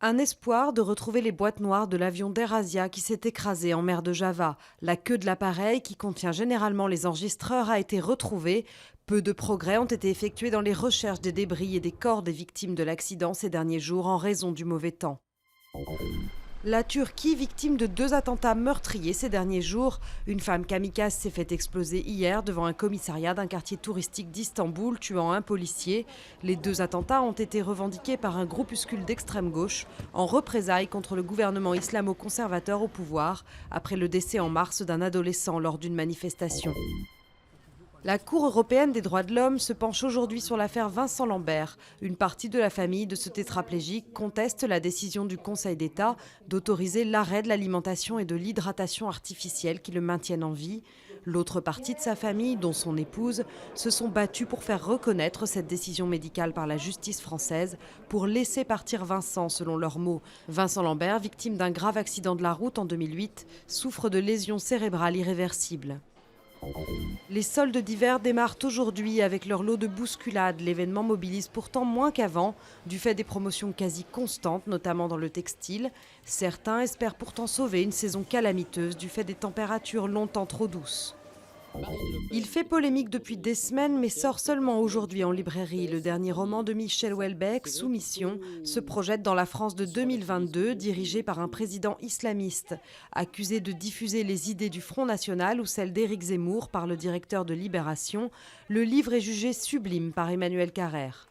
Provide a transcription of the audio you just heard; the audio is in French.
Un espoir de retrouver les boîtes noires de l'avion d'AirAsia qui s'est écrasé en mer de Java. La queue de l'appareil, qui contient généralement les enregistreurs, a été retrouvée. Peu de progrès ont été effectués dans les recherches des débris et des corps des victimes de l'accident ces derniers jours en raison du mauvais temps. La Turquie, victime de 2 attentats meurtriers ces derniers jours. Une femme kamikaze s'est fait exploser hier devant un commissariat d'un quartier touristique d'Istanbul, tuant un policier. Les 2 attentats ont été revendiqués par un groupuscule d'extrême gauche en représailles contre le gouvernement islamo-conservateur au pouvoir, après le décès en mars d'un adolescent lors d'une manifestation. La Cour européenne des droits de l'homme se penche aujourd'hui sur l'affaire Vincent Lambert. Une partie de la famille de ce tétraplégique conteste la décision du Conseil d'État d'autoriser l'arrêt de l'alimentation et de l'hydratation artificielle qui le maintiennent en vie. L'autre partie de sa famille, dont son épouse, se sont battus pour faire reconnaître cette décision médicale par la justice française pour laisser partir Vincent, selon leurs mots. Vincent Lambert, victime d'un grave accident de la route en 2008, souffre de lésions cérébrales irréversibles. Les soldes d'hiver démarrent aujourd'hui avec leur lot de bousculades. L'événement mobilise pourtant moins qu'avant, du fait des promotions quasi constantes, notamment dans le textile. Certains espèrent pourtant sauver une saison calamiteuse du fait des températures longtemps trop douces. Il fait polémique depuis des semaines, mais sort seulement aujourd'hui en librairie. Le dernier roman de Michel Houellebecq, Soumission, se projette dans la France de 2022, dirigé par un président islamiste. Accusé de diffuser les idées du Front National ou celles d'Éric Zemmour par le directeur de Libération, le livre est jugé sublime par Emmanuel Carrère.